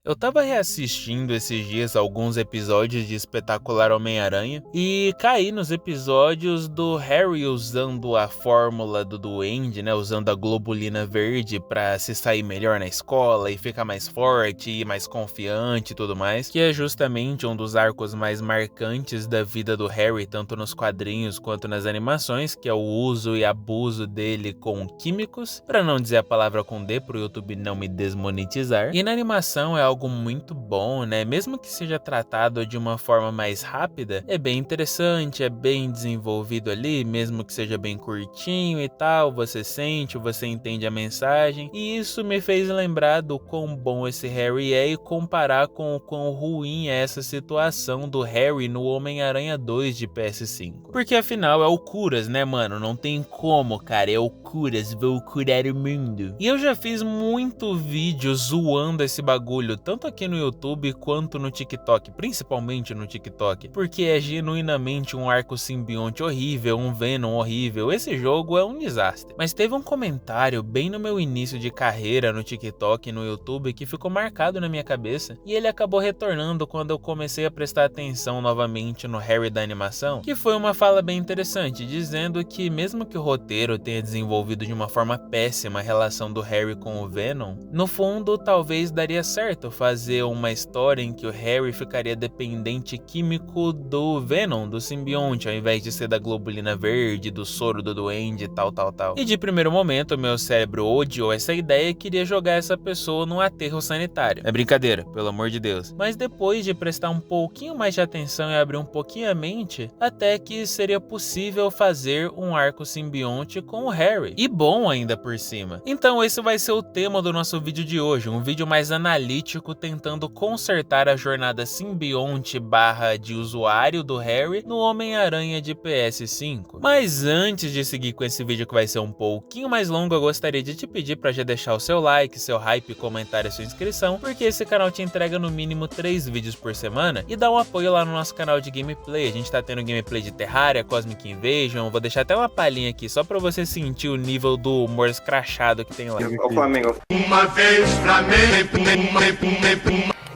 Eu tava reassistindo esses dias alguns episódios de Espetacular Homem-Aranha e caí nos episódios do Harry usando a fórmula do Duende, né? Usando a globulina verde pra se sair melhor na escola e ficar mais forte e mais confiante e tudo mais, que é justamente um dos arcos mais marcantes da vida do Harry, tanto nos quadrinhos quanto nas animações, que é o uso e abuso dele com químicos, pra não dizer a palavra com D pro YouTube não me desmonetizar. E na animação é algo muito bom, né? Mesmo que seja tratado de uma forma mais rápida, é bem interessante, é bem desenvolvido ali, mesmo que seja bem curtinho e tal, você sente, você entende a mensagem, e isso me fez lembrar do quão bom esse Harry é e comparar com o quão ruim é essa situação do Harry no Homem-Aranha 2 de PS5. Porque afinal é o Curas, né, mano? Não tem como, cara, é o Curas, vou curar o mundo. E eu já fiz muito vídeo zoando esse bagulho, tanto aqui no YouTube quanto no TikTok, principalmente no TikTok, porque é genuinamente um arco simbionte horrível, um Venom horrível, esse jogo é um desastre. Mas teve um comentário bem no meu início de carreira no TikTok e no YouTube que ficou marcado na minha cabeça, e ele acabou retornando quando eu comecei a prestar atenção novamente no Harry da animação, que foi uma fala bem interessante, dizendo que mesmo que o roteiro tenha desenvolvido de uma forma péssima a relação do Harry com o Venom, no fundo talvez daria certo fazer uma história em que o Harry ficaria dependente químico do Venom, do simbionte, ao invés de ser da globulina verde, do soro do duende e tal. E de primeiro momento, meu cérebro odiou essa ideia e queria jogar essa pessoa num aterro sanitário. É brincadeira, pelo amor de Deus. Mas depois de prestar um pouquinho mais de atenção e abrir um pouquinho a mente, até que seria possível fazer um arco simbionte com o Harry. E bom ainda por cima. Então esse vai ser o tema do nosso vídeo de hoje, um vídeo mais analítico tentando consertar a jornada simbionte / de usuário do Harry no Homem-Aranha de PS5. Mas antes de seguir com esse vídeo que vai ser um pouquinho mais longo, eu gostaria de te pedir para já deixar o seu like, seu hype, comentário e sua inscrição, porque esse canal te entrega no mínimo 3 vídeos por semana e dá um apoio lá no nosso canal de gameplay. A gente tá tendo gameplay de Terraria, Cosmic Invasion, vou deixar até uma palhinha aqui só para você sentir o nível do humor escrachado que tem lá. O Flamengo. Uma vez Flamengo.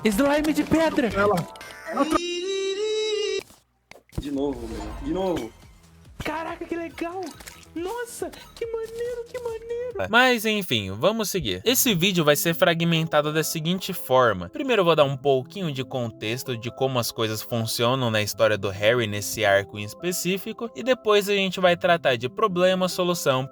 Slime de pedra! De novo, meu. De novo. Caraca, que legal! Nossa, que maneiro, que maneiro! Mas enfim, vamos seguir. Esse vídeo vai ser fragmentado da seguinte forma. Primeiro eu vou dar um pouquinho de contexto de como as coisas funcionam na história do Harry nesse arco em específico, e depois a gente vai tratar de problema, solução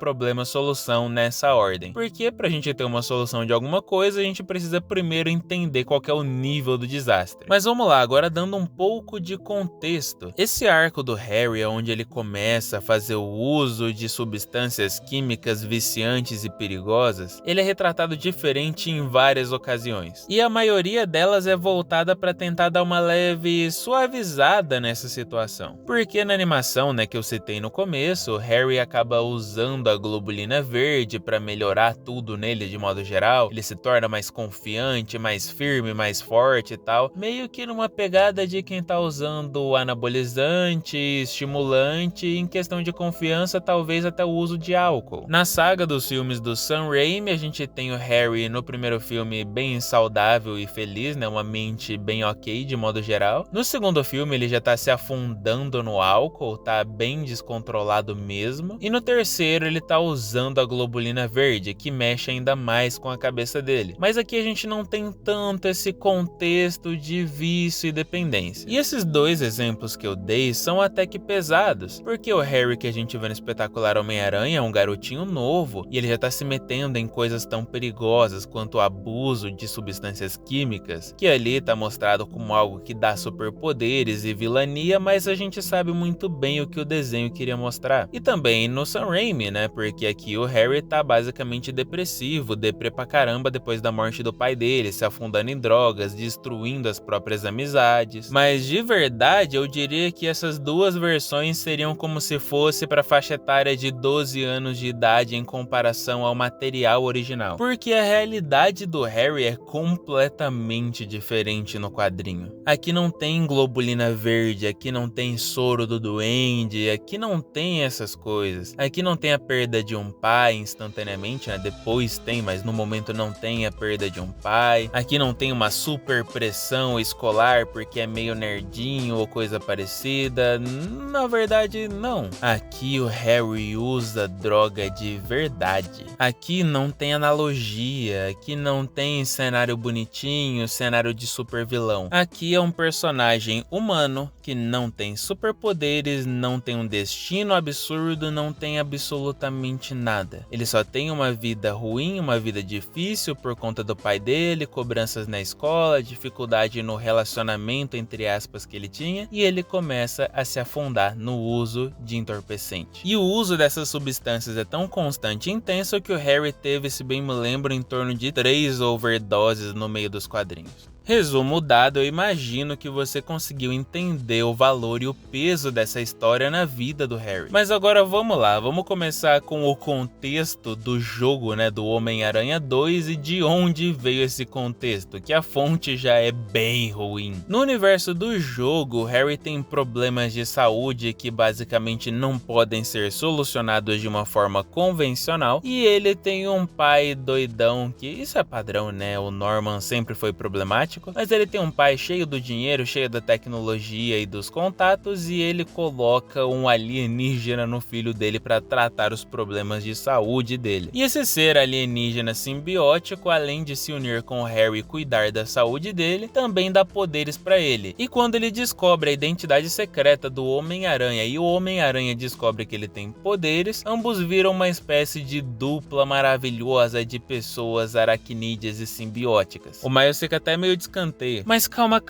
nessa ordem. Porque pra gente ter uma solução de alguma coisa, a gente precisa primeiro entender qual que é o nível do desastre. Mas vamos lá, agora dando um pouco de contexto. Esse arco do Harry é onde ele começa a fazer o uso de substâncias químicas viciantes e perigosas, ele é retratado diferente em várias ocasiões. E a maioria delas é voltada para tentar dar uma leve suavizada nessa situação. Porque na animação, né, que eu citei no começo, o Harry acaba usando a globulina verde para melhorar tudo nele de modo geral. Ele se torna mais confiante, mais firme, mais forte e tal, meio que numa pegada de quem tá usando anabolizante, estimulante, em questão de confiança, talvez até o uso de álcool. Na saga dos filmes do Sam Raimi, a gente tem o Harry no primeiro filme bem saudável e feliz, né, uma mente bem ok de modo geral. No segundo filme ele já tá se afundando no álcool, tá bem descontrolado mesmo. E no terceiro ele tá usando a globulina verde, que mexe ainda mais com a cabeça dele. Mas aqui a gente não tem tanto esse contexto de vício e dependência. E esses dois exemplos que eu dei são até que pesados, porque o Harry que a gente vê no Espetacular Homem-Aranha é um garotinho novo e ele já tá se metendo em coisas tão perigosas quanto o abuso de substâncias químicas, que ali tá mostrado como algo que dá superpoderes e vilania, mas a gente sabe muito bem o que o desenho queria mostrar. E também no Sam Raimi, né, porque aqui o Harry tá basicamente depressivo, deprê pra caramba depois da morte do pai dele, se afundando em drogas, destruindo as próprias amizades. Mas de verdade eu diria que essas duas versões seriam como se fosse pra faixa etária de 12 anos de idade em comparação ao material original. Porque a realidade do Harry é completamente diferente no quadrinho. Aqui não tem globulina verde, aqui não tem soro do duende, aqui não tem essas coisas. Aqui não tem a perda de um pai instantaneamente, né? Depois tem, mas no momento não tem a perda de um pai. Aqui não tem uma super pressão escolar porque é meio nerdinho ou coisa parecida. Na verdade, não. Aqui o Harry usa droga de verdade. Aqui não tem analogia, aqui não tem cenário bonitinho, cenário de super vilão. Aqui é um personagem humano que não tem superpoderes, não tem um destino absurdo, não tem absolutamente nada. Ele só tem uma vida ruim, uma vida difícil por conta do pai dele, cobranças na escola, dificuldade no relacionamento entre aspas que ele tinha, e ele começa a se afundar no uso de entorpecente. E o uso dessas substâncias é tão constante e intenso que o Harry teve, se bem me lembro, em torno de 3 overdoses no meio dos quadrinhos. Resumo dado, eu imagino que você conseguiu entender o valor e o peso dessa história na vida do Harry. Mas agora vamos lá, vamos começar com o contexto do jogo, né, do Homem-Aranha 2 e de onde veio esse contexto, que a fonte já é bem ruim. No universo do jogo, Harry tem problemas de saúde que basicamente não podem ser solucionados de uma forma convencional, e ele tem um pai doidão, que isso é padrão, né, o Norman sempre foi problemático, mas ele tem um pai cheio do dinheiro, cheio da tecnologia e dos contatos, e ele coloca um alienígena no filho dele para tratar os problemas de saúde dele. E esse ser alienígena simbiótico, além de se unir com o Harry e cuidar da saúde dele, também dá poderes para ele. E quando ele descobre a identidade secreta do Homem-Aranha e o Homem-Aranha descobre que ele tem poderes, ambos viram uma espécie de dupla maravilhosa de pessoas aracnídeas e simbióticas. O Miles fica até meio escanteio. Mas calma,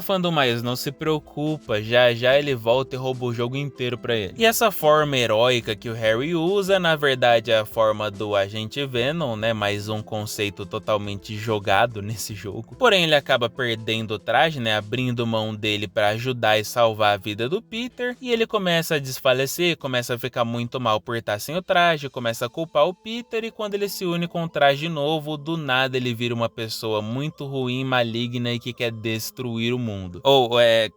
fã do Miles, não se preocupa, já ele volta e rouba o jogo inteiro pra ele. E essa forma heróica que o Harry usa, na verdade é a forma do Agente Venom, né, mais um conceito totalmente jogado nesse jogo. Porém ele acaba perdendo o traje, né, abrindo mão dele pra ajudar e salvar a vida do Peter, e ele começa a desfalecer, começa a ficar muito mal por estar sem o traje, começa a culpar o Peter, e quando ele se une com o traje novo, do nada ele vira uma pessoa muito ruim, maligna e que quer destruir o mundo.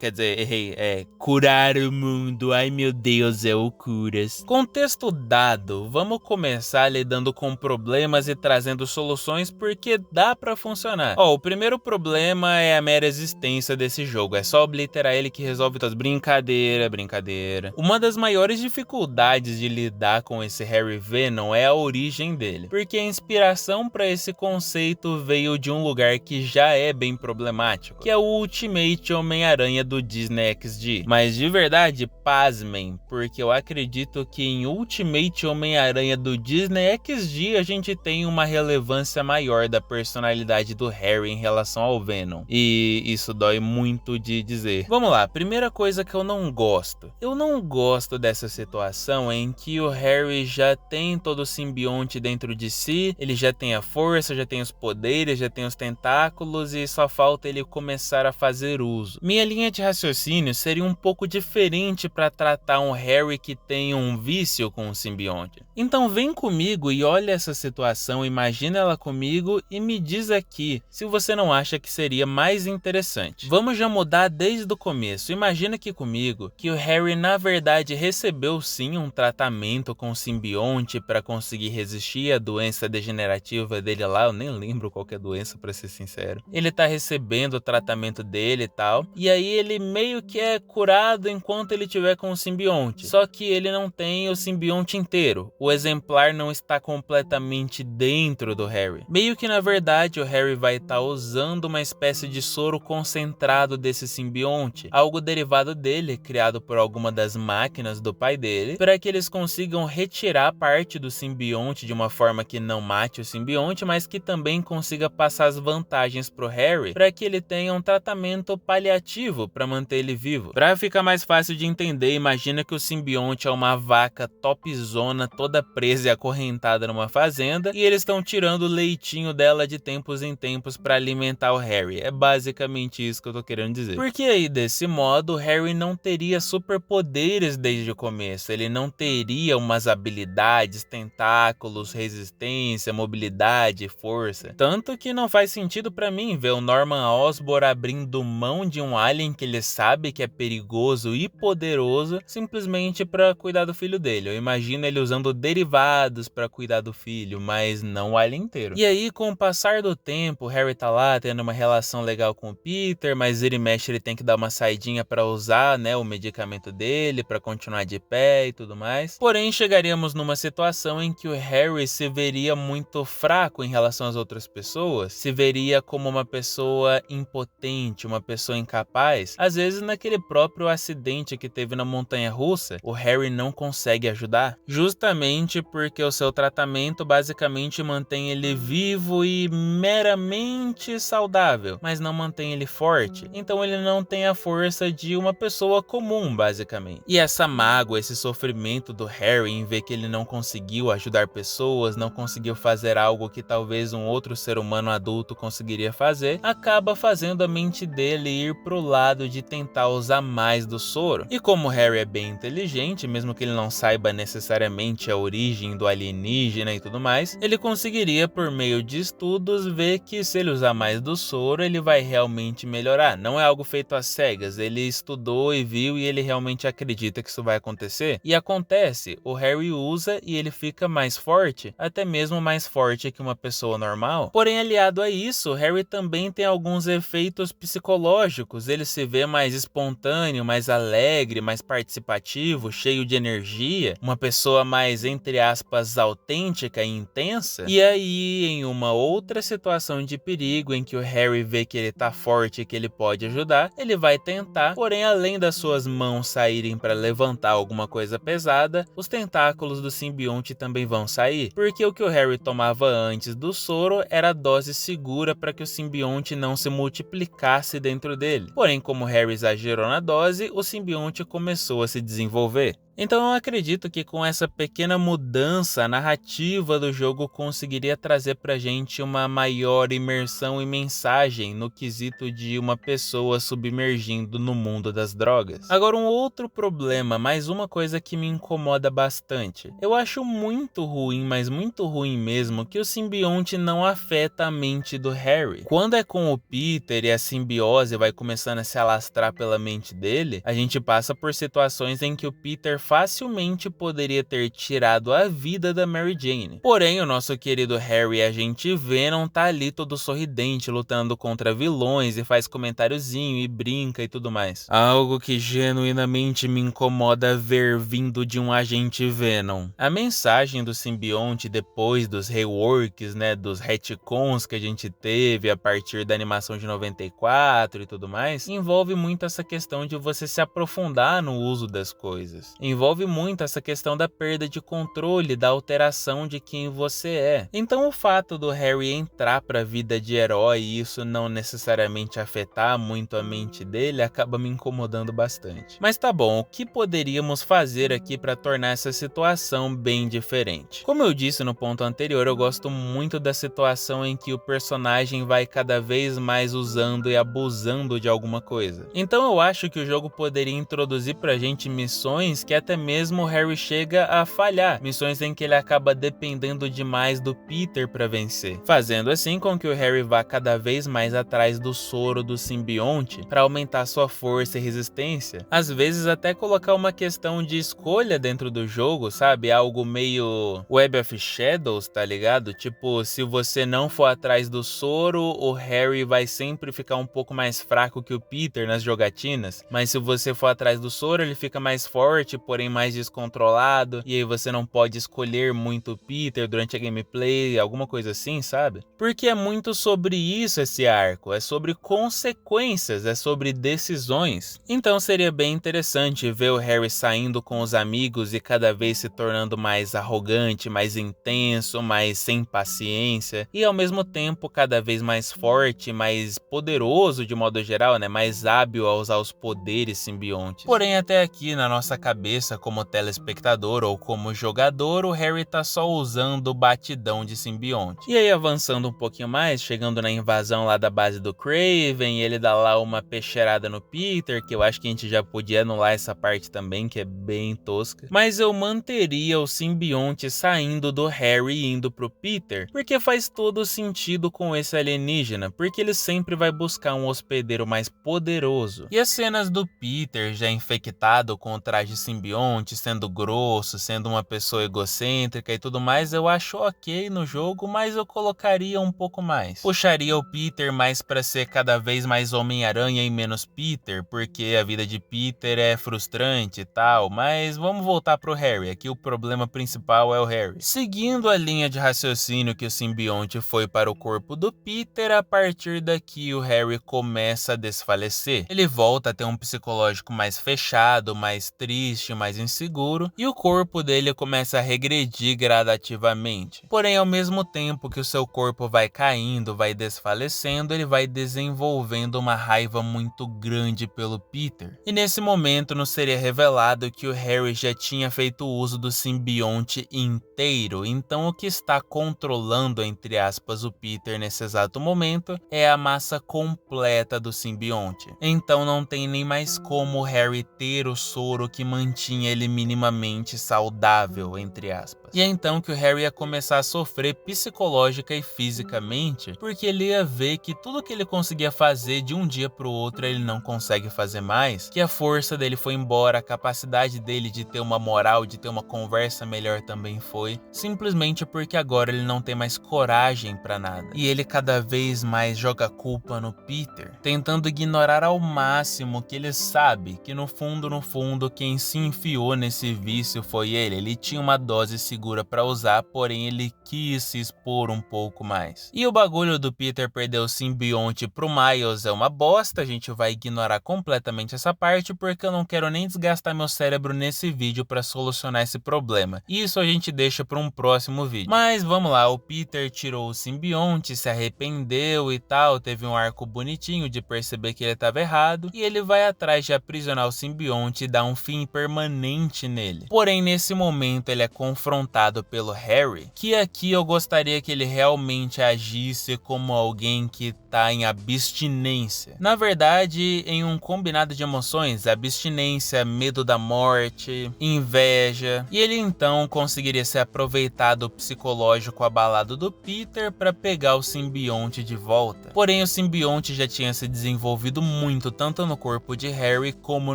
Quer dizer, errei, curar o mundo. Ai meu Deus, é o curas. Contexto dado, vamos começar lidando com problemas e trazendo soluções porque dá pra funcionar. O primeiro problema é a mera existência desse jogo, é só obliterar ele que resolve todas. Brincadeira. Uma das maiores dificuldades de lidar com esse Harry Venom é a origem dele, porque a inspiração pra esse conceito veio de um lugar que já é bem problemático, que é o Ultimate Homem-Aranha do Disney XD. Mas de verdade, pasmem, porque eu acredito que em Ultimate Homem-Aranha do Disney XD a gente tem uma relevância maior da personalidade do Harry em relação ao Venom. E isso dói muito de dizer. Vamos lá, primeira coisa que eu não gosto. Eu não gosto dessa situação em que o Harry já tem todo o simbionte dentro de si, ele já tem a força, já tem os poderes, já tem os tentáculos e só falta ele começar a fazer uso. Minha linha de raciocínio seria um pouco diferente para tratar um Harry que tem um vício com o simbionte. Então vem comigo e olha essa situação, imagina ela comigo e me diz aqui se você não acha que seria mais interessante. Vamos já mudar desde o começo. Imagina aqui comigo que o Harry na verdade recebeu sim um tratamento com o simbionte para conseguir resistir à doença degenerativa dele lá, eu nem lembro qual que é a doença para ser sincero. Ele tá recebendo o tratamento dele e tal, e aí ele meio que é curado enquanto ele tiver com o simbionte, só que ele não tem o simbionte inteiro, o exemplar não está completamente dentro do Harry. Meio que na verdade o Harry vai estar usando uma espécie de soro concentrado desse simbionte, algo derivado dele, criado por alguma das máquinas do pai dele, para que eles consigam retirar parte do simbionte de uma forma que não mate o simbionte, mas que também consiga passar as vantagens pro Harry, para que ele tenha um tratamento paliativo para manter ele vivo. Para ficar mais fácil de entender, imagina que o simbionte é uma vaca topzona, toda presa e acorrentada numa fazenda, e eles estão tirando o leitinho dela de tempos em tempos para alimentar o Harry. É basicamente isso que eu tô querendo dizer. Porque aí, desse modo, o Harry não teria superpoderes desde o começo, ele não teria teria umas habilidades, tentáculos, resistência, mobilidade, força. Tanto que não faz sentido pra mim ver o Norman Osborn abrindo mão de um alien que ele sabe que é perigoso e poderoso simplesmente pra cuidar do filho dele. Eu imagino ele usando derivados pra cuidar do filho, mas não o alien inteiro. E aí, com o passar do tempo, o Harry tá lá tendo uma relação legal com o Peter, mas ele mexe, ele tem que dar uma saidinha pra usar, né, o medicamento dele, pra continuar de pé e tudo mais. Porém, chegaríamos numa situação em que o Harry se veria muito fraco em relação às outras pessoas, se veria como uma pessoa impotente, uma pessoa incapaz. Às vezes, naquele próprio acidente que teve na montanha-russa, o Harry não consegue ajudar, justamente porque o seu tratamento basicamente mantém ele vivo e meramente saudável, mas não mantém ele forte. Então ele não tem a força de uma pessoa comum, basicamente. E essa mágoa, esse sofrimento do Harry em ver que ele não conseguiu ajudar pessoas, não conseguiu fazer algo que talvez um outro ser humano adulto conseguiria fazer, acaba fazendo a mente dele ir pro lado de tentar usar mais do soro. E como o Harry é bem inteligente, mesmo que ele não saiba necessariamente a origem do alienígena e tudo mais, ele conseguiria, por meio de estudos, ver que se ele usar mais do soro, ele vai realmente melhorar. Não é algo feito às cegas, ele estudou e viu e ele realmente acredita que isso vai acontecer. E acontece, o Harry usa e ele fica mais forte, até mesmo mais forte que uma pessoa normal. Porém, aliado a isso, o Harry também tem alguns efeitos psicológicos. Ele se vê mais espontâneo, mais alegre, mais participativo, cheio de energia, uma pessoa mais, entre aspas, autêntica e intensa. E aí, em uma outra situação de perigo em que o Harry vê que ele tá forte e que ele pode ajudar, ele vai tentar, porém, além das suas mãos saírem para levantar alguma coisa pesada, os tentáculos do simbionte também vão sair, porque o que o Harry tomava antes do soro era a dose segura para que o simbionte não se multiplicasse dentro dele. Porém, como o Harry exagerou na dose, o simbionte começou a se desenvolver. Então eu acredito que com essa pequena mudança, a narrativa do jogo conseguiria trazer pra gente uma maior imersão e mensagem no quesito de uma pessoa submergindo no mundo das drogas. Agora, um outro problema, mais uma coisa que me incomoda bastante. Eu acho muito ruim, mas muito ruim mesmo, que o simbionte não afeta a mente do Harry. Quando é com o Peter e a simbiose vai começando a se alastrar pela mente dele, a gente passa por situações em que o Peter facilmente poderia ter tirado a vida da Mary Jane. Porém, o nosso querido Harry, agente Venom, tá ali todo sorridente, lutando contra vilões e faz comentáriozinho e brinca e tudo mais. Algo que genuinamente me incomoda ver vindo de um agente Venom. A mensagem do simbionte depois dos reworks, né, dos retcons que a gente teve a partir da animação de 94 e tudo mais, envolve muito essa questão de você se aprofundar no uso das coisas. Envolve muito essa questão da perda de controle, da alteração de quem você é. Então o fato do Harry entrar pra vida de herói e isso não necessariamente afetar muito a mente dele acaba me incomodando bastante. Mas tá bom, o que poderíamos fazer aqui para tornar essa situação bem diferente? Como eu disse no ponto anterior, eu gosto muito da situação em que o personagem vai cada vez mais usando e abusando de alguma coisa. Então eu acho que o jogo poderia introduzir pra gente missões que até mesmo o Harry chega a falhar, missões em que ele acaba dependendo demais do Peter para vencer, fazendo assim com que o Harry vá cada vez mais atrás do soro do simbionte para aumentar sua força e resistência. Às vezes até colocar uma questão de escolha dentro do jogo, sabe? Algo meio Web of Shadows, tá ligado? Tipo, se você não for atrás do soro, o Harry vai sempre ficar um pouco mais fraco que o Peter nas jogatinas, mas se você for atrás do soro, ele fica mais forte, porém mais descontrolado, e aí você não pode escolher muito o Peter durante a gameplay, alguma coisa assim, sabe? Porque é muito sobre isso esse arco, é sobre consequências, é sobre decisões. Então seria bem interessante ver o Harry saindo com os amigos e cada vez se tornando mais arrogante, mais intenso, mais sem paciência, e ao mesmo tempo cada vez mais forte, mais poderoso de modo geral, né? Mais hábil a usar os poderes simbiontes. Porém, até aqui na nossa cabeça cabeça como telespectador ou como jogador, o Harry tá só usando o batidão de simbionte. E aí, avançando um pouquinho mais, chegando na invasão lá da base do Craven, ele dá lá uma peixeirada no Peter, que eu acho que a gente já podia anular essa parte também, que é bem tosca. Mas eu manteria o simbionte saindo do Harry e indo pro Peter, porque faz todo sentido com esse alienígena, porque ele sempre vai buscar um hospedeiro mais poderoso. E as cenas do Peter já infectado com o traje simbionte, sendo grosso, sendo uma pessoa egocêntrica e tudo mais, eu acho ok no jogo, mas eu colocaria um pouco mais. Puxaria o Peter mais pra ser cada vez mais Homem-Aranha e menos Peter, porque a vida de Peter é frustrante e tal, mas vamos voltar pro Harry, aqui o problema principal é o Harry. Seguindo a linha de raciocínio que o simbionte foi para o corpo do Peter, a partir daqui o Harry começa a desfalecer. Ele volta a ter um psicológico mais fechado, mais triste, mais inseguro, e o corpo dele começa a regredir gradativamente. Porém, ao mesmo tempo que o seu corpo vai caindo, vai desfalecendo, ele vai desenvolvendo uma raiva muito grande pelo Peter. E nesse momento nos seria revelado que o Harry já tinha feito uso do simbionte inteiro, então o que está controlando, entre aspas, o Peter nesse exato momento é a massa completa do simbionte. Então não tem nem mais como o Harry ter o soro que mantinha ele minimamente saudável, entre aspas. E é então que o Harry ia começar a sofrer psicológica e fisicamente, porque ele ia ver que tudo que ele conseguia fazer de um dia pro outro ele não consegue fazer mais, que a força dele foi embora, a capacidade dele de ter uma moral, de ter uma conversa melhor também foi, simplesmente porque agora ele não tem mais coragem pra nada. E ele cada vez mais joga a culpa no Peter, tentando ignorar ao máximo que ele sabe que no fundo, quem se enfiou nesse vício foi ele. Ele tinha uma dose segura pra usar, porém ele quis se expor um pouco mais. E o bagulho do Peter perder o simbionte pro Miles é uma bosta, a gente vai ignorar completamente essa parte porque eu não quero nem desgastar meu cérebro nesse vídeo pra solucionar esse problema. Isso a gente deixa pra um próximo vídeo. Mas vamos lá, o Peter tirou o simbionte, se arrependeu e tal, teve um arco bonitinho de perceber que ele estava errado, e ele vai atrás de aprisionar o simbionte e dar um fim permanente nele. Porém, nesse momento ele é confrontado pelo Harry, que aqui eu gostaria que ele realmente agisse como alguém que tá em abstinência. Na verdade, em um combinado de emoções, abstinência, medo da morte, inveja, e ele então conseguiria se aproveitar do psicológico abalado do Peter para pegar o simbionte de volta. Porém, o simbionte já tinha se desenvolvido muito, tanto no corpo de Harry como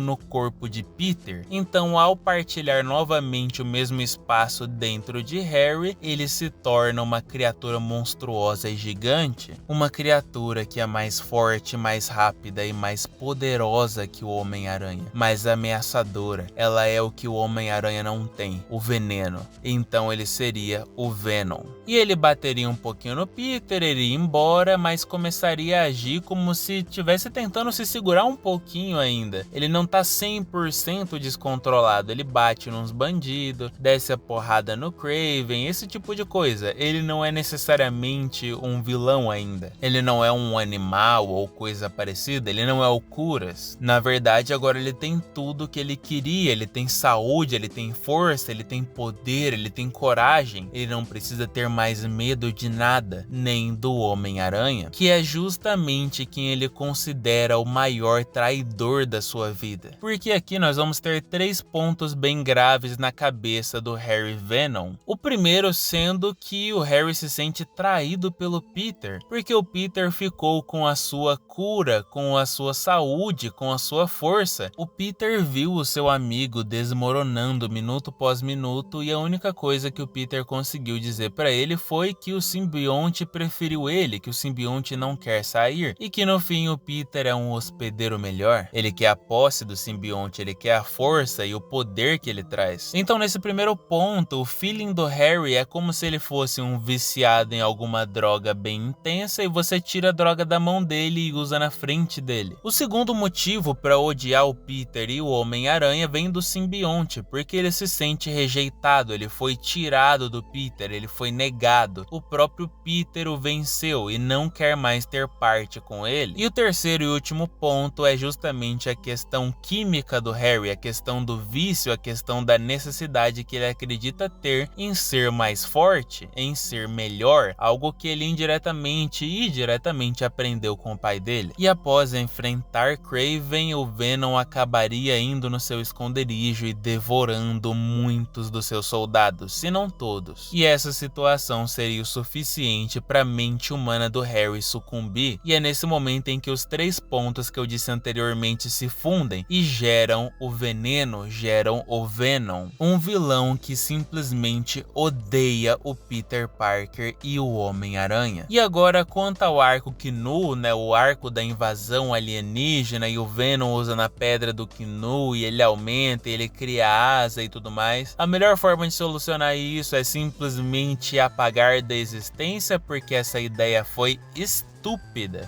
no corpo de Peter. Então, ao partilhar novamente o mesmo espaço dentro de Harry, ele se torna uma criatura monstruosa e gigante, uma criatura que é mais forte, mais rápida e mais poderosa que o Homem-Aranha, mais ameaçadora. Ela é o que o Homem-Aranha não tem, o veneno. Então ele seria o Venom. E ele bateria um pouquinho no Peter, ele ia embora, mas começaria a agir como se estivesse tentando se segurar um pouquinho ainda. Ele não tá 100% descontrolado, ele bate nos bandidos, desce a porrada no Craven, esse tipo de coisa. Ele não é necessariamente um vilão ainda. Ele não é um animal ou coisa parecida, ele não é o Curas. Na verdade, agora ele tem tudo que ele queria, ele tem saúde, ele tem força, ele tem poder, ele tem coragem. Ele não precisa ter mais medo de nada, nem do Homem-Aranha, que é justamente quem ele considera o maior traidor da sua vida. Porque aqui nós vamos ter 3 pontos bem graves na cabeça do Harry Venom. O primeiro sendo que o Harry se sente traído pelo Peter, porque o Peter ficou com a sua cura, com a sua saúde, com a sua força. O Peter viu o seu amigo desmoronando minuto após minuto e a única coisa que o Peter conseguiu dizer para ele foi que o simbionte preferiu ele, que o simbionte não quer sair e que no fim o Peter é um hospedeiro melhor. Ele quer a posse do simbionte, ele quer a força e o poder que ele traz. Então nesse primeiro ponto, o feeling do Harry é como se ele fosse um viciado em alguma droga bem intensa e você tira a droga da mão dele e usa na frente dele. O segundo motivo para odiar o Peter e o Homem-Aranha vem do simbionte, porque ele se sente rejeitado, ele foi tirado do Peter, ele foi negado. O próprio Peter o venceu e não quer mais ter parte com ele. E o terceiro e último ponto é justamente a questão química do Harry, a questão do do vício, a questão da necessidade que ele acredita ter em ser mais forte, em ser melhor, algo que ele indiretamente e diretamente aprendeu com o pai dele. E após enfrentar Kraven, o Venom acabaria indo no seu esconderijo e devorando muitos dos seus soldados, se não todos. E essa situação seria o suficiente para a mente humana do Harry sucumbir, e é nesse momento em que os 3 pontos que eu disse anteriormente se fundem e geram o veneno, geram o Venom, um vilão que simplesmente odeia o Peter Parker e o Homem-Aranha. E agora, quanto ao arco Knu, né, o arco da invasão alienígena, e o Venom usa na pedra do Knu e ele aumenta, ele cria asa e tudo mais, a melhor forma de solucionar isso é simplesmente apagar da existência, porque essa ideia foi estúpida.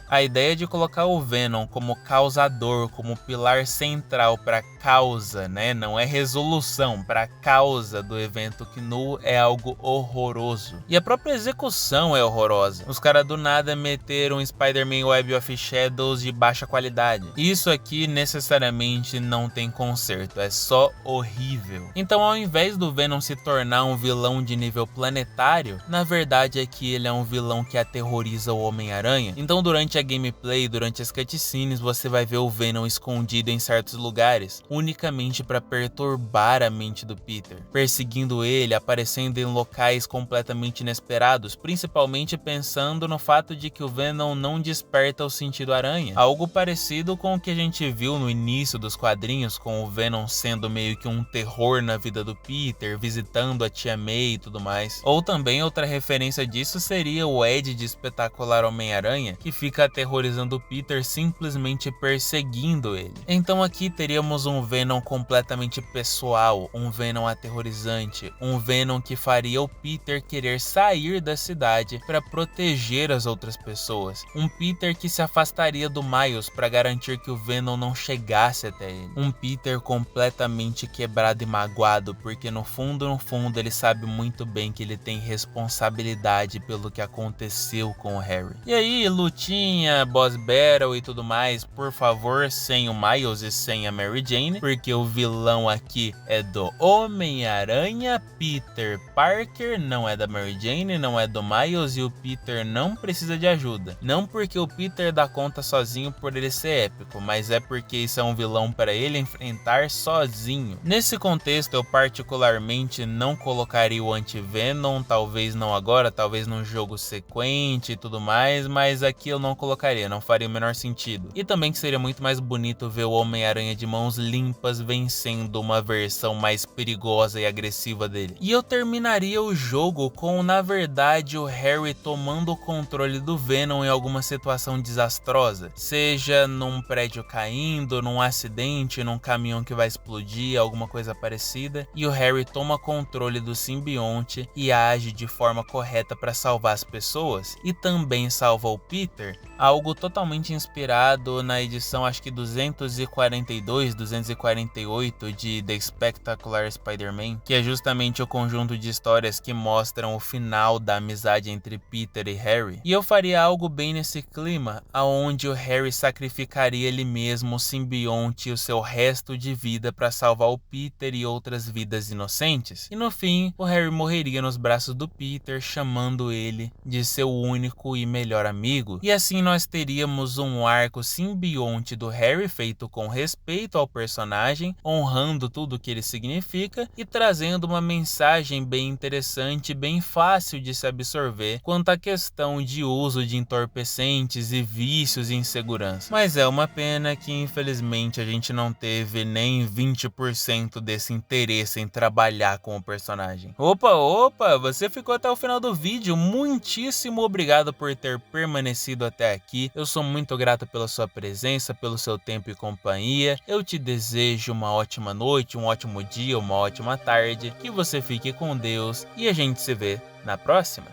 A ideia de colocar o Venom como causador, como pilar central para causa, né? Não é resolução, para causa do evento Knu é algo horroroso. E a própria execução é horrorosa. Os caras do nada meteram Spider-Man Web of Shadows de baixa qualidade. Isso aqui necessariamente não tem conserto, é só horrível. Então, ao invés do Venom se tornar um vilão de nível planetário, na verdade aqui ele é um vilão que aterroriza o Homem-Aranha. Então, durante a gameplay, durante as cutscenes, você vai ver o Venom escondido em certos lugares, unicamente para perturbar a mente do Peter, perseguindo ele, aparecendo em locais completamente inesperados, principalmente pensando no fato de que o Venom não desperta o sentido aranha, algo parecido com o que a gente viu no início dos quadrinhos, com o Venom sendo meio que um terror na vida do Peter, visitando a tia May e tudo mais. Ou também outra referência disso seria o Ed de Espetacular Homem-Aranha, que fica aterrorizando o Peter, simplesmente perseguindo ele. Então aqui teríamos um Venom completamente pessoal, um Venom aterrorizante, um Venom que faria o Peter querer sair da cidade para proteger as outras pessoas, um Peter que se afastaria do Miles para garantir que o Venom não chegasse até ele, um Peter completamente quebrado e magoado, porque no fundo ele sabe muito bem que ele tem responsabilidade pelo que aconteceu com o Harry. E aí, lutinha, boss battle e tudo mais, por favor, sem o Miles e sem a Mary Jane, porque o vilão aqui é do Homem-Aranha, Peter Parker, não é da Mary Jane, não é do Miles, e o Peter não precisa de ajuda. Não porque o Peter dá conta sozinho por ele ser épico, mas é porque isso é um vilão para ele enfrentar sozinho. Nesse contexto, eu particularmente não colocaria o Anti-Venom, talvez não agora, talvez num jogo sequente e tudo mais, mas aqui eu não colocaria, não faria o menor sentido. E também que seria muito mais bonito ver o Homem-Aranha de mãos limpas vencendo uma versão mais perigosa e agressiva dele. E eu terminaria o jogo com, na verdade, o Harry tomando o controle do Venom em alguma situação desastrosa, seja num prédio caindo, num acidente, num caminhão que vai explodir, alguma coisa parecida, e o Harry toma controle do simbionte e age de forma correta para salvar as pessoas, e também salva o Peter, algo totalmente inspirado na edição acho que 242, 248 de The Spectacular Spider-Man, que é justamente o conjunto de histórias que mostram o final da amizade entre Peter e Harry. E eu faria algo bem nesse clima, aonde o Harry sacrificaria ele mesmo, o simbionte e o seu resto de vida para salvar o Peter e outras vidas inocentes. E no fim, o Harry morreria nos braços do Peter, chamando ele de seu único e melhor amigo. E assim nós teríamos um arco simbionte do Harry feito com respeito ao personagem, honrando tudo o que ele significa e trazendo uma mensagem bem interessante, bem fácil de se absorver quanto à questão de uso de entorpecentes e vícios e insegurança. Mas é uma pena que infelizmente a gente não teve nem 20% desse interesse em trabalhar com o personagem. Opa, você ficou até o final do vídeo, muitíssimo obrigado por ter permanecido até aqui. Eu sou muito grato pela sua presença, pelo seu tempo e companhia. Eu te desejo uma ótima noite, um ótimo dia, uma ótima tarde, que você fique com Deus e a gente se vê na próxima.